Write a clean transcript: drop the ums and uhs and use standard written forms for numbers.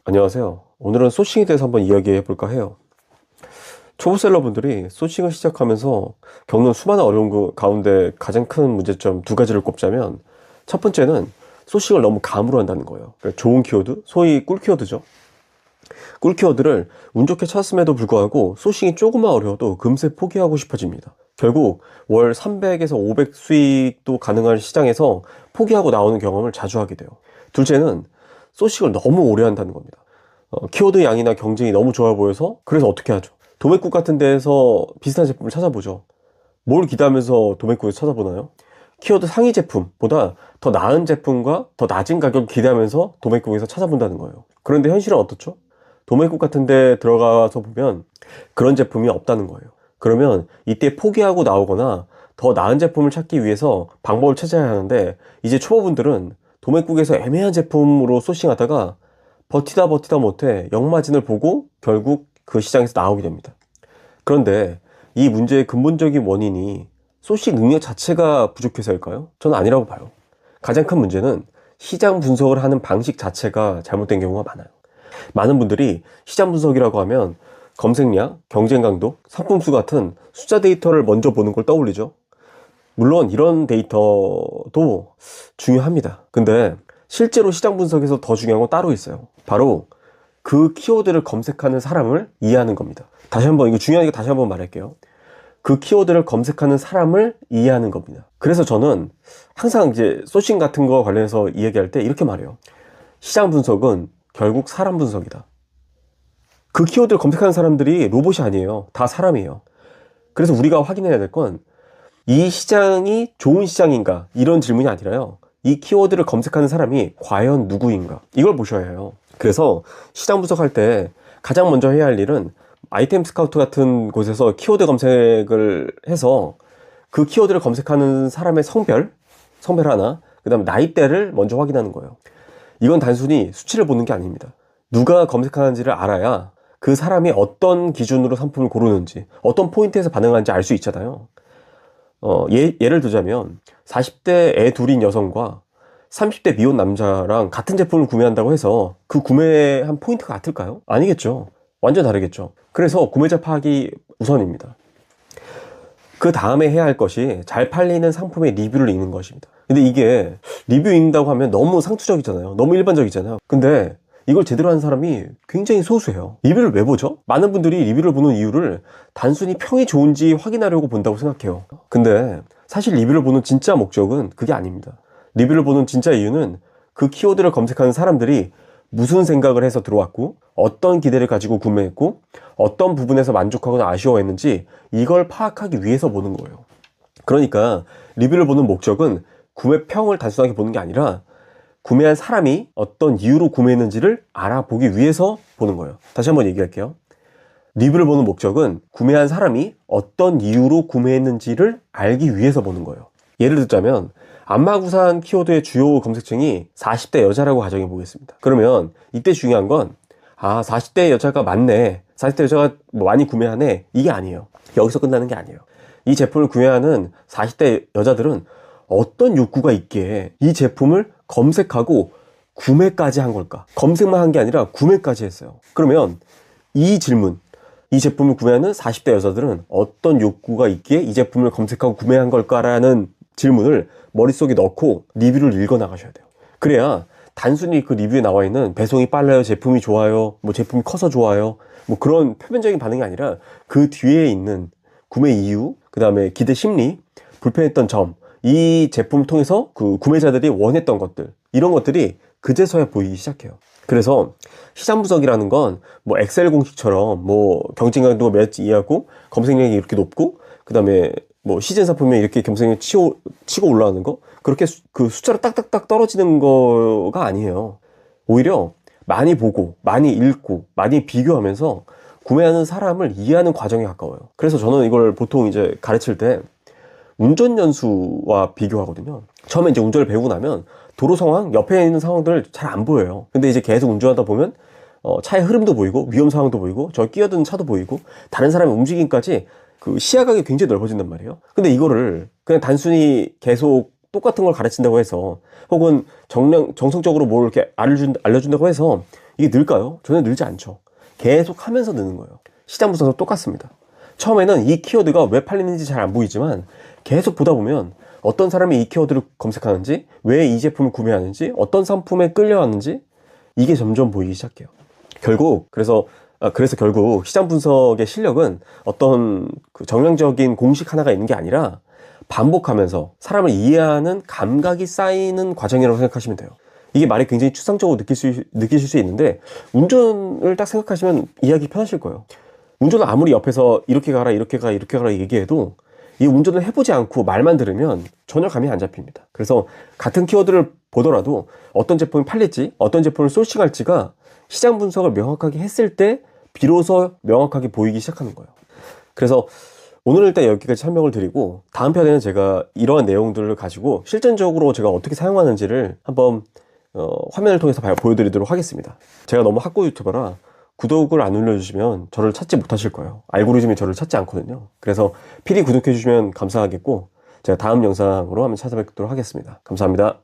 안녕하세요. 오늘은 소싱에 대해서 한번 이야기해 볼까 해요. 초보셀러분들이 소싱을 시작하면서 겪는 수많은 어려움 가운데 가장 큰 문제점 두 가지를 꼽자면, 첫 번째는 소싱을 너무 감으로 한다는 거예요. 그러니까 좋은 키워드, 소위 꿀 키워드죠. 꿀 키워드를 운 좋게 찾았음에도 불구하고 소싱이 조금만 어려워도 금세 포기하고 싶어집니다. 결국 월 300에서 500 수익도 가능한 시장에서 포기하고 나오는 경험을 자주 하게 돼요. 둘째는 소싱을 너무 오래 한다는 겁니다. 키워드 양이나 경쟁이 너무 좋아 보여서, 그래서 어떻게 하죠? 도매국 같은 데에서 비슷한 제품을 찾아보죠. 뭘 기대하면서 도매국에서 찾아보나요? 키워드 상위 제품보다 더 나은 제품과 더 낮은 가격을 기대하면서 도매국에서 찾아본다는 거예요. 그런데 현실은 어떻죠? 도매국 같은 데 들어가서 보면 그런 제품이 없다는 거예요. 그러면 이때 포기하고 나오거나 더 나은 제품을 찾기 위해서 방법을 찾아야 하는데, 이제 초보분들은 도매국에서 애매한 제품으로 소싱하다가 버티다 못해 역마진을 보고 결국 그 시장에서 나오게 됩니다. 그런데 이 문제의 근본적인 원인이 소싱 능력 자체가 부족해서일까요? 저는 아니라고 봐요. 가장 큰 문제는 시장 분석을 하는 방식 자체가 잘못된 경우가 많아요. 많은 분들이 시장 분석이라고 하면 검색량, 경쟁 강도, 상품수 같은 숫자 데이터를 먼저 보는 걸 떠올리죠. 물론 이런 데이터도 중요합니다. 근데 실제로 시장 분석에서 더 중요한 건 따로 있어요. 바로 그 키워드를 검색하는 사람을 이해하는 겁니다. 다시 한번, 이거 중요하니까 다시 한번 말할게요. 그 키워드를 검색하는 사람을 이해하는 겁니다. 그래서 저는 항상 이제 소싱 같은 거 관련해서 이야기할 때 이렇게 말해요. 시장 분석은 결국 사람 분석이다. 그 키워드를 검색하는 사람들이 로봇이 아니에요. 다 사람이에요. 그래서 우리가 확인해야 될 건, 이 시장이 좋은 시장인가, 이런 질문이 아니라요, 이 키워드를 검색하는 사람이 과연 누구인가, 이걸 보셔야 해요. 그래서 시장 분석할 때 가장 먼저 해야 할 일은 아이템 스카우트 같은 곳에서 키워드 검색을 해서 그 키워드를 검색하는 사람의 성별 하나, 그 다음에 나이대를 먼저 확인하는 거예요. 이건 단순히 수치를 보는 게 아닙니다. 누가 검색하는지를 알아야 그 사람이 어떤 기준으로 상품을 고르는지, 어떤 포인트에서 반응하는지 알 수 있잖아요. 예를 들자면 40대 애 둘인 여성과 30대 미혼 남자랑 같은 제품을 구매한다고 해서 그 구매한 포인트가 같을까요? 아니겠죠. 완전 다르겠죠. 그래서 구매자 파악이 우선입니다. 그 다음에 해야 할 것이 잘 팔리는 상품의 리뷰를 읽는 것입니다. 근데 이게 리뷰 읽는다고 하면 너무 상투적이잖아요. 너무 일반적이잖아요. 근데 이걸 제대로 하는 사람이 굉장히 소수예요. 리뷰를 왜 보죠? 많은 분들이 리뷰를 보는 이유를 단순히 평이 좋은지 확인하려고 본다고 생각해요. 근데 사실 리뷰를 보는 진짜 목적은 그게 아닙니다. 리뷰를 보는 진짜 이유는 그 키워드를 검색하는 사람들이 무슨 생각을 해서 들어왔고, 어떤 기대를 가지고 구매했고, 어떤 부분에서 만족하거나 아쉬워했는지, 이걸 파악하기 위해서 보는 거예요. 그러니까 리뷰를 보는 목적은 구매평을 단순하게 보는 게 아니라 구매한 사람이 어떤 이유로 구매했는지를 알아보기 위해서 보는 거예요. 다시 한번 얘기할게요. 리뷰를 보는 목적은 구매한 사람이 어떤 이유로 구매했는지를 알기 위해서 보는 거예요. 예를 들자면 안마구산 키워드의 주요 검색층이 40대 여자라고 가정해 보겠습니다. 그러면 이때 중요한 건, 40대 여자가 많네, 40대 여자가 많이 구매하네, 이게 아니에요. 여기서 끝나는 게 아니에요. 이 제품을 구매하는 40대 여자들은 어떤 욕구가 있기에 이 제품을 검색하고 구매까지 한 걸까? 검색만 한 게 아니라 구매까지 했어요. 그러면 이 질문, 이 제품을 구매하는 40대 여자들은 어떤 욕구가 있기에 이 제품을 검색하고 구매한 걸까라는 질문을 머릿속에 넣고 리뷰를 읽어 나가셔야 돼요. 그래야 단순히 그 리뷰에 나와 있는 배송이 빨라요, 제품이 좋아요, 뭐 제품이 커서 좋아요, 뭐 그런 표면적인 반응이 아니라 그 뒤에 있는 구매 이유, 그 다음에 기대 심리, 불편했던 점, 이 제품을 통해서 그 구매자들이 원했던 것들, 이런 것들이 그제서야 보이기 시작해요. 그래서 시장 분석이라는 건 뭐 엑셀 공식처럼 뭐 경쟁 강도가 몇 이하고 검색량이 이렇게 높고, 그 다음에 뭐 시즌 상품에 이렇게 검색량이 치고 올라가는 거, 그렇게 그 숫자로 딱딱딱 떨어지는 거가 아니에요. 오히려 많이 보고 많이 읽고 많이 비교하면서 구매하는 사람을 이해하는 과정에 가까워요. 그래서 저는 이걸 보통 이제 가르칠 때 운전 연수와 비교하거든요. 처음에 이제 운전을 배우고 나면 도로 상황, 옆에 있는 상황들 잘 안 보여요. 근데 이제 계속 운전하다 보면 차의 흐름도 보이고 위험 상황도 보이고 저 끼어드는 차도 보이고 다른 사람의 움직임까지 그 시야각이 굉장히 넓어진단 말이에요. 근데 이거를 그냥 단순히 계속 똑같은 걸 가르친다고 해서, 혹은 정성적으로 뭘 이렇게 알려준다고 해서 이게 늘까요? 전혀 늘지 않죠. 계속 하면서 느는 거예요. 시장 분석도 똑같습니다. 처음에는 이 키워드가 왜 팔리는지 잘 안 보이지만 계속 보다 보면 어떤 사람이 이 키워드를 검색하는지, 왜 이 제품을 구매하는지, 어떤 상품에 끌려왔는지 이게 점점 보이기 시작해요. 그래서 결국 시장 분석의 실력은 어떤 그 정량적인 공식 하나가 있는 게 아니라 반복하면서 사람을 이해하는 감각이 쌓이는 과정이라고 생각하시면 돼요. 이게 말이 굉장히 추상적으로 느끼실 수 있는데 운전을 딱 생각하시면 이해하기 편하실 거예요. 운전을 아무리 옆에서 이렇게 가라 이렇게 가라 얘기해도 이 운전을 해보지 않고 말만 들으면 전혀 감이 안 잡힙니다. 그래서 같은 키워드를 보더라도 어떤 제품이 팔릴지, 어떤 제품을 소싱할지가 시장 분석을 명확하게 했을 때 비로소 명확하게 보이기 시작하는 거예요. 그래서 오늘 일단 여기까지 설명을 드리고 다음 편에는 제가 이러한 내용들을 가지고 실전적으로 제가 어떻게 사용하는지를 한번 화면을 통해서 보여드리도록 하겠습니다. 제가 너무 학고 유튜버라 구독을 안 눌러주시면 저를 찾지 못하실 거예요. 알고리즘이 저를 찾지 않거든요. 그래서 필히 구독해 주시면 감사하겠고 제가 다음 영상으로 한번 찾아뵙도록 하겠습니다. 감사합니다.